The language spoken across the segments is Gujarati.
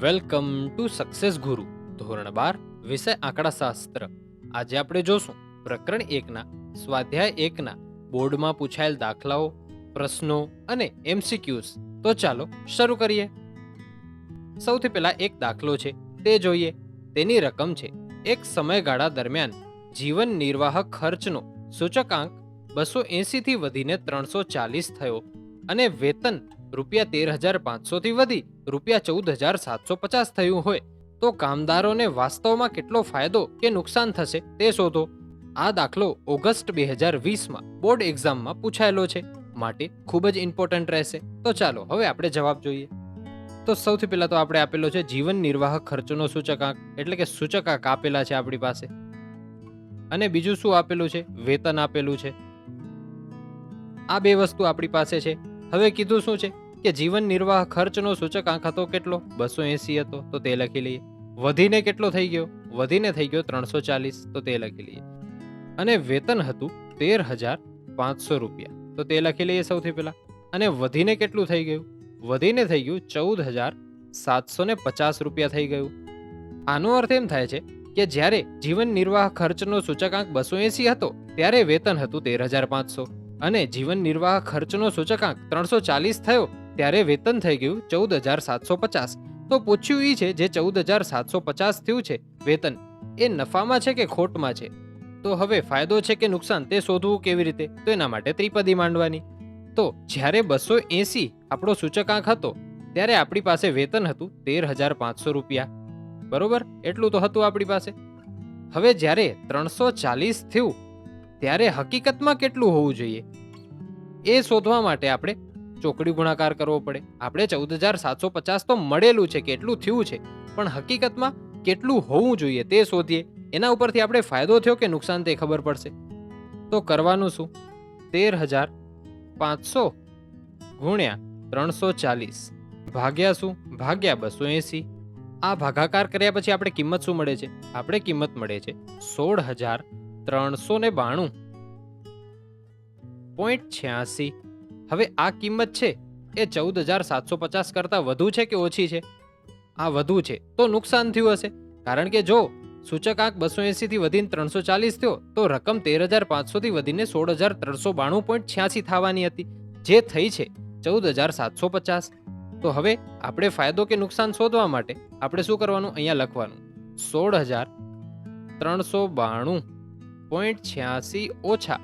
વેલકમ ટુ સક્સેસ ગુરુ ધોરણ 12 વિષય આંકડાશાસ્ત્ર. આજે આપણે જોશું પ્રકરણ 1ના સ્વાધ્યાય 1ના બોર્ડમાં પૂછાયેલ દાખલાઓ, પ્રશ્નો અને એમસીક્યુઝ. તો ચાલો શરૂ કરીએ. સૌથી પહેલા એક દાખલો છે તે જોઈએ. તેની રકમ છે એક સમયગાળા દરમિયાન જીવન નિર્વાહ ખર્ચનો સૂચકાંક 280 થી વધીને 340 થયો અને વેતન ₹13,500 થી વધી ₹14,750 થયું હોય તો કામદારોને વાસ્તવમાં કેટલો ફાયદો કે નુકસાન થશે તે શોધો. આ દાખલો ઓગસ્ટ 2020માં બોર્ડ એક્ઝામમાં પૂછાયેલો છે, માટે ખૂબ જ ઇમ્પોર્ટન્ટ રહેશે. તો ચાલો હવે આપણે જવાબ જોઈએ. તો સૌથી પહેલા તો આપણે આપેલો છે જીવન નિર્વાહ ખર્ચનો સૂચકાંક, એટલે કે સૂચકાંક આપેલા છે આપણી પાસે. અને બીજું શું આપેલું છે? વેતન આપેલું છે. આ બે વસ્તુ આપણી પાસે છે. હવે કીધું શું છે કે જીવન નિર્વાહ ખર્ચનો સૂચકાંક હતો કેટલો? 280 હતો, તો તે લખી લઈએ. વધીને કેટલો થઈ ગયો? વધીને થઈ ગયો 340, તો તે લખી લઈએ. અને વેતન હતું ₹13,500, તો તે લખી લઈએ સૌથી પહેલા. અને વધીને કેટલું થઈ ગયું? વધીને થઈ ગયું ₹14,750 થઈ ગયું. આનો અર્થ એમ થાય છે કે જ્યારે જીવન નિર્વાહ ખર્ચનો સૂચકાંક 280 હતો ત્યારે વેતન હતું 13,500 અને જીવન નિર્વાહ ખર્ચનો સૂચકાંક 340 થયો ત્યારે વેતન થઈ ગયું 14,750. તો પૂછ્યું એ છે જે 14,750 થયું છે વેતન, એ નફામાં છે કે ખોટમાં છે? તો હવે ફાયદો છે કે નુકસાન તે શોધવું કેવી રીતે? તો એના માટે ત્રિપદી માંડવાની. તો જ્યારે 280 આપણો સૂચકાંક હતો ત્યારે આપણી પાસે વેતન હતું ₹13,500, બરોબર? એટલું તો હતું આપણી પાસે. હવે જ્યારે 340 થયું ત્યારે હકીકતમાં કેટલું હોવું જોઈએ એ શોધવા માટે આપણે ચોકડી ગુણાકાર કરવો પડે. આપણે 14,750 તો મળેલું છે કે એટલું થયું છે, પણ હકીકતમાં કેટલું હોવું જોઈએ તે શોધીએ. એના ઉપરથી આપણે ફાયદો થયો કે નુકસાન તે ખબર પડશે. તો કરવાનું શું? 13,500 ગુણ્યા 340 ભાગ્યા શું? ભાગ્યા 280. આ ભાગાકાર કર્યા પછી આપણે કિંમત શું મળે છે? આપણે કિંમત મળે છે 16,392.86. હવે આ કિંમત છે એ 14,750 કરતા વધુ છે કે ઓછી છે? આ વધુ છે, તો નુકસાન થયું હશે. કારણ કે જો સૂચકાંક 280 થી વધીને 340 થયો તો રકમ 13,500 થી વધીને 16,392.86 થવાની હતી, જે થઈ છે 14,750. તો હવે આપણે ફાયદો કે નુકસાન શોધવા માટે આપણે શું કરવાનું? અહીંયા લખવાનું 16,392.86 ઓછા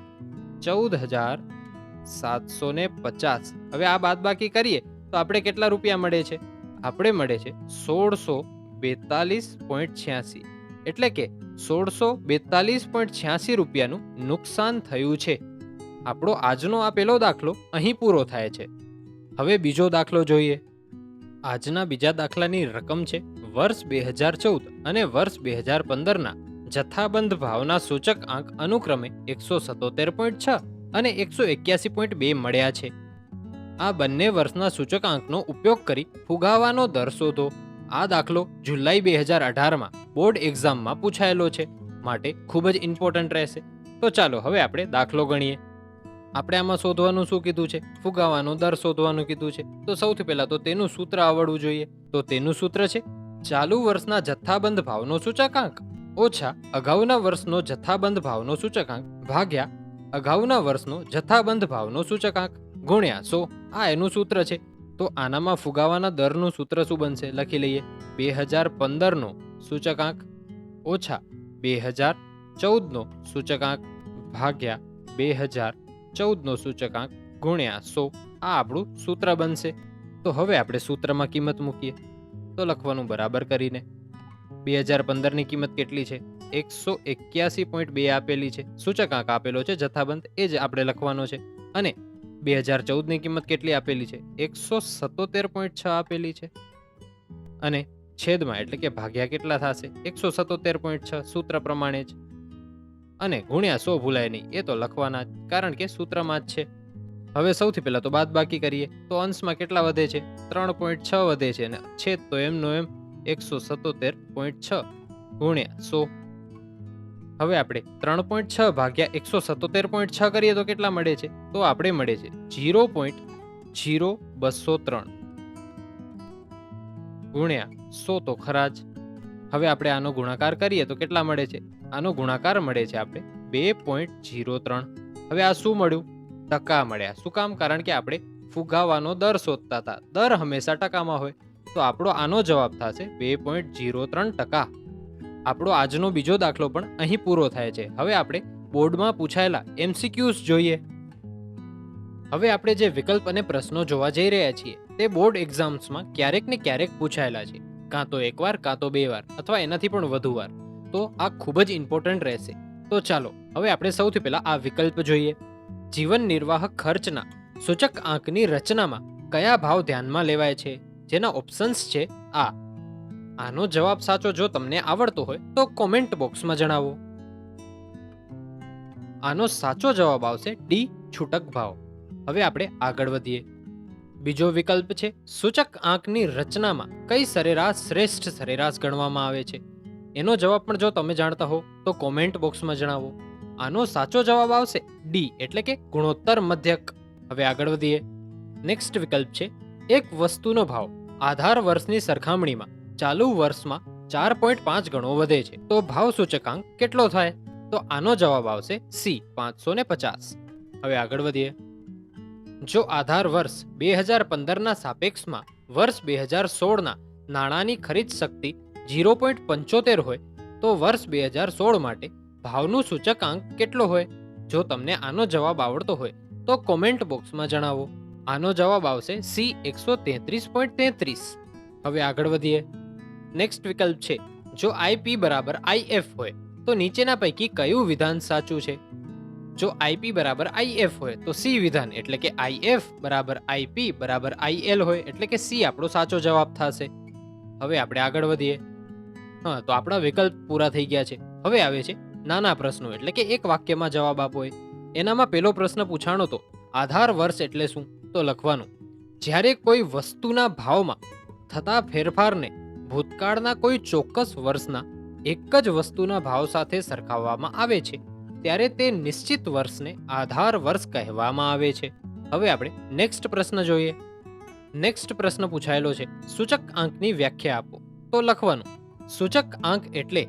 14,750. હવે આ બાદબાકી કરીએ તો આપણે કેટલા રૂપિયા મળે છે? આપણે મળે છે 1,642.86, એટલે કે 1,642.86 રૂપિયાનું નુકસાન થયું છે. આપણો આજનો આ પહેલો દાખલો અહીં પૂરો થાય છે. હવે બીજો દાખલો જોઈએ. આજના બીજા દાખલાની રકમ છે વર્ષ 2014 અને વર્ષ 2015ના જથ્થાબંધ ભાવના સૂચકાંક અનુક્રમે 177.6 અને 181.2 મળ્યા છે. આ બંને વર્ષના સૂચકાંકનો ઉપયોગ કરી ફુગાવાનો દર શોધો. આ દાખલો જુલાઈ 2018માં બોર્ડ એક્ઝામમાં પૂછાયેલો છે, માટે ખૂબ જ ઇમ્પોર્ટન્ટ રહેશે. તો ચાલો હવે આપણે દાખલો ગણીએ. આપણે આમાં શોધવાનું શું કીધું છે? ફુગાવાનો દર શોધવાનું કીધું છે. તો સૌથી પહેલા તો તેનું સૂત્ર આવડવું જોઈએ. તો તેનું સૂત્ર છે ચાલુ વર્ષના જથ્થાબંધ ભાવનો સૂચકાંક ઓછા અગાઉના વર્ષનો જથ્થાબંધ ભાવનો સૂચકાંક ભાગ્યા અગાઉના વર્ષનો જથ્થાબંધ ભાવનો સૂચકાંક ગુણ્યા 100. આ એનું સૂત્ર છે. તો આનામાં ફુગાવાના દરનું સૂત્ર શું બનશે? લખી લઈએ. 2015નો સૂચકાંક ઓછા 2014નો સૂચકાંક ભાગ્યા 2014નો સૂચકાંક ગુણ્યા 100. આ આપણું સૂત્ર બનશે. તો હવે આપણે સૂત્રમાં કિંમત મૂકીએ. તો લખવાનું બરાબર કરીને. 2015ની કિંમત કેટલી છે? 181.2 આપેલી છે. સૂચકાંક આપેલો છે જથ્થાબંધ, એ જ આપણે લખવાનો છે. અને 2014ની કિંમત કેટલી આપેલી છે? 177.6 આપેલી છે. અને છેદમાં એટલે કે ભાગ્યા કેટલા થશે? 177.6 સૂત્ર પ્રમાણે જ. અને ગુણ્યા 100 ભૂલાય નહીં, એ તો લખવાના જ, કારણ કે સૂત્રમાં જ છે. હવે સૌથી પહેલા તો બાદબાકી કરીએ. તો અંશમાં કેટલા વધે છે? 3.6 વધે છે અને છેદ તો એમનો એમ 177.6 ગુણ્યા 100. હવે આપણે 3.6 ભાગ્યા 177.6 કરીએ તો કેટલા મળે છે? તો આપણે મળે છે 0.0203 ગુણ્યા 100 તો ખરા જ. હવે આપણે આનો ગુણાકાર કરીએ તો કેટલા મળે છે? આનો ગુણાકાર મળે છે આપણે 2.03. હવે આ શું મળ્યું? ટકા મળ્યા. શું કામ? કારણ કે આપણે ફુગાવાનો દર શોધતા હતા. દર હંમેશા ટકામાં હોય, તો આપણો આનો જવાબ થશે 2.03%. આપણો આજનો બીજો દાખલો પણ અહીં પૂરો થાય છે. હવે આપણે બોર્ડમાં પૂછાયેલા MCQs જોઈએ. હવે આપણે જે વિકલ્પ અને પ્રશ્નો જોવા જઈ રહ્યા છીએ તે બોર્ડ એક્ઝામ્સમાં ક્યારેક ને ક્યારેક પૂછાયેલા છે, કાં તો એકવાર કાં તો 2 વાર અથવા એનાથી પણ વધુ વાર. તો આ ખૂબ જ ઇમ્પોર્ટન્ટ રહેશે. તો ચાલો હવે આપણે સૌથી પહેલા આ વિકલ્પ જોઈએ. જીવન નિર્વાહ ખર્ચના સૂચક આંકની રચનામાં કયા ભાવ ધ્યાનમાં લેવાય છે? જેના ઓપ્શન્સ છે આ. આનો જવાબ સાચો જો તમને આવડતો હોય તો કોમેન્ટ બોક્સમાં જણાવો. આનો સાચો જવાબ આવશે ડી, છૂટક ભાવ. હવે આપણે આગળ વધીએ. બીજો વિકલ્પ છે સૂચક આંકની રચનામાં કઈ સરેરાશ શ્રેષ્ઠ સરેરાશ ગણવામાં આવે છે? એનો જવાબ પણ જો તમે જાણતા હો તો કોમેન્ટ બોક્સમાં જણાવો. આનો સાચો જવાબ આવશે ડી, એટલે કે ગુણોત્તર મધ્યક. હવે આગળ વધીએ. નેક્સ્ટ વિકલ્પ છે એક વસ્તુનો ભાવ આધાર વર્ષની સરખામણીમાં ચાલુ વર્ષમાં 4.5 ગણો વધે છે તો ભાવ સૂચકાંક કેટલો થાય? તો આનો જવાબ આવશે સી, 550. હવે આગળ વધીએ. જો આધાર વર્ષ 2015ના સાપેક્ષમાં વર્ષ 2016ના નાણાંની ખરીદ શક્તિ 0.75 હોય તો વર્ષ 2016 માટે ભાવનું સૂચકાંક કેટલો હોય? જો તમને આનો જવાબ આવડતો હોય તો કોમેન્ટ બોક્સમાં જણાવો. આનો જવાબ આવશે સી, 133.33. હવે આગળ વધીએ. નેક્સ્ટ વિકલ્પ છે જો IP બરાબર IF હોય તો નીચેના પૈકી કયું વિધાન સાચું છે? જો IP બરાબર IF હોય તો સી વિધાન, એટલે કે IF બરાબર IP બરાબર IL હોય, એટલે કે સી આપણો સાચો જવાબ થશે. હવે આપણે આગળ વધીએ. તો આપણા વિકલ્પ પૂરા થઈ ગયા છે. હવે આવે છે નાના પ્રશ્નો, એટલે કે એક વાક્યમાં જવાબ આપો. એનામાં પહેલો પ્રશ્ન પૂછાણો તો આધાર વર્ષ એટલે શું? તો લખવાનું જ્યારે કોઈ વસ્તુના ભાવમાં થતા ફેરફારને ભૂતકાળના કોઈ ચોક્કસ વર્ષના એક જ વસ્તુના ભાવ સાથે સરખાવવામાં આવે છે ત્યારે તે નિશ્ચિત વર્ષને આધાર વર્ષ કહેવામાં આવે છે. હવે આપણે નેક્સ્ટ પ્રશ્ન જોઈએ. નેક્સ્ટ પ્રશ્ન પૂછાયેલો છે સૂચક આંકની વ્યાખ્યા આપો. તો લખવાનું સૂચક આંક એટલે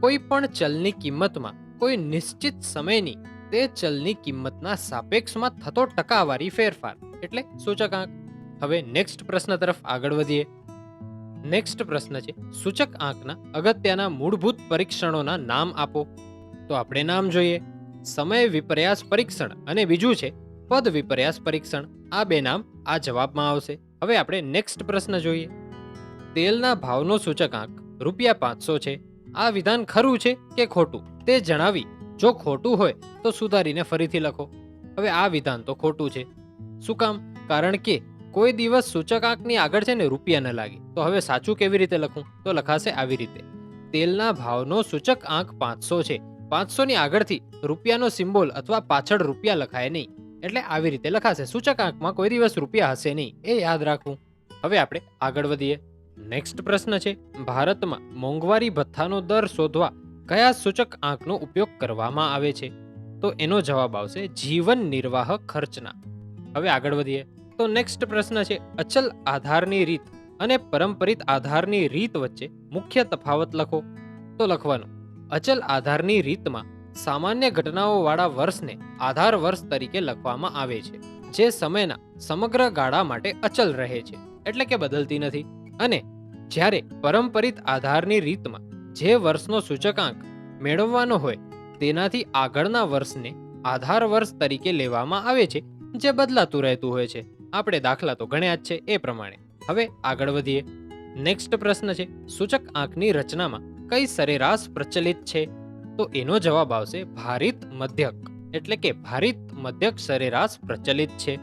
કોઈ પણ ચલની કિંમતમાં કોઈ નિશ્ચિત સમયની તે ચલની કિંમતના સાપેક્ષમાં થતો ટકાવારી ફેરફાર એટલે સૂચક આંક. હવે નેક્સ્ટ પ્રશ્ન તરફ આગળ વધીએ. નેક્સ્ટ પ્રશ્ન છે સૂચક આંકના અગત્યના મૂળભૂત પરીક્ષણોના નામ આપો. તો આપણે નામ જોઈએ. સમય વિપર્યાસ પરીક્ષણ અને બીજું છે પદ વિપર્યાસ પરીક્ષણ. આ બે નામ આ જવાબમાં આવશે. હવે આપણે નેક્સ્ટ પ્રશ્ન જોઈએ. તેલના ભાવનો સૂચકાંક ₹500 છે. આ વિધાન ખરું છે કે ખોટું તે જણાવી જો ખોટું હોય તો સુધારીને ફરીથી લખો. હવે આ વિધાન તો ખોટું છે. શું કામ? કારણ કે કોઈ દિવસ સૂચકાંકની આગળ છે ને રૂપિયા ન લાગે. તો હવે સાચું કેવી રીતે લખું? તો લખાશે આવી રીતે. તેલના ભાવનો સૂચક આંક 500 છે. 500 ની આગળથી રૂપિયાનો સિમ્બોલ અથવા પાછળ રૂપિયા લખાય નહીં, એટલે આવી રીતે લખાશે. સૂચકાંકમાં કોઈ દિવસ રૂપિયા હશે નહીં, એ યાદ રાખવું. હવે આપણે આગળ વધીએ. નેક્સ્ટ પ્રશ્ન છે ભારતમાં મોંઘવારી ભથ્થાનો દર શોધવા કયા સૂચક આંકનો ઉપયોગ કરવામાં આવે છે? તો એનો જવાબ આવશે જીવન નિર્વાહ ખર્ચના. હવે આગળ વધીએ. તો નેક્સ્ટ પ્રશ્ન છે અચલ આધારની રીત અને પરંપરિત આધારની રીત વચ્ચે મુખ્ય તફાવત લખો. તો લખવાનું અચલ આધારની રીતમાં સામાન્ય ઘટનાઓવાળા વર્ષને આધાર વર્ષ તરીકે લખવામાં આવે છે જે સમયના સમગ્ર ગાળા માટે અચલ રહે છે, એટલે કે બદલતી નથી. અને જ્યારે પરંપરિત આધારની રીતમાં જે વર્ષનો સૂચકાંક મેળવવાનો હોય તેનાથી આગળના વર્ષને આધાર વર્ષ તરીકે લેવામાં આવે છે જે બદલાતું રહેતું હોય છે. આપણે દાખલા તો ગણ્યા જ છે એ પ્રમાણે. હવે આગળ વધીએ. નેક્સ્ટ પ્રશ્ન છે સૂચક આંકની રચનામાં કઈ સરેરાશ પ્રચલિત છે? તો એનો જવાબ આવશે ભારિત મધ્યક, એટલે કે ભારિત મધ્યક સરેરાશ પ્રચલિત છે.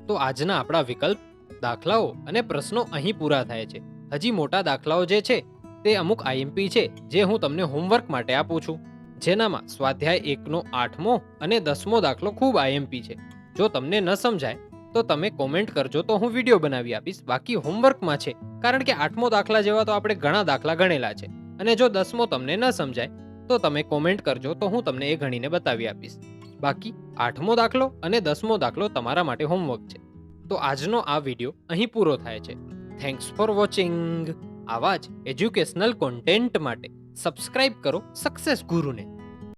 તો આજના આપણા વિકલ્પ, દાખલાઓ અને પ્રશ્નો અહીં પૂરા થાય છે. હજી મોટા દાખલાઓ જે છે તે અમુક IMP છે જે હું તમને હોમવર્ક માટે આપું છું, જેનામાં સ્વાધ્યાય 1નો 8મો અને 10મો દાખલો ખૂબ IMP છે. જો તમને ન સમજાય તો તમે કોમેન્ટ કરજો તો હું વિડીયો બનાવી આપીશ. બાકી હોમવર્કમાં છે, કારણ કે 8મો દાખલા જેવા તો આપણે ઘણા દાખલા ગણેલા છે. અને જો 10મો તમને ન સમજાય તો તમે કોમેન્ટ કરજો તો હું તમને એ ગણીને બતાવી આપીશ. બાકી 8મો દાખલો અને 10મો દાખલો તમારા માટે હોમવર્ક છે. તો આજનો આ વિડીયો અહીં પૂરો થાય છે. Thanks for watching. આવા જ એજ્યુકેશનલ કોન્ટેન્ટ માટે સબસ્ક્રાઇબ કરો સક્સેસ ગુરુને.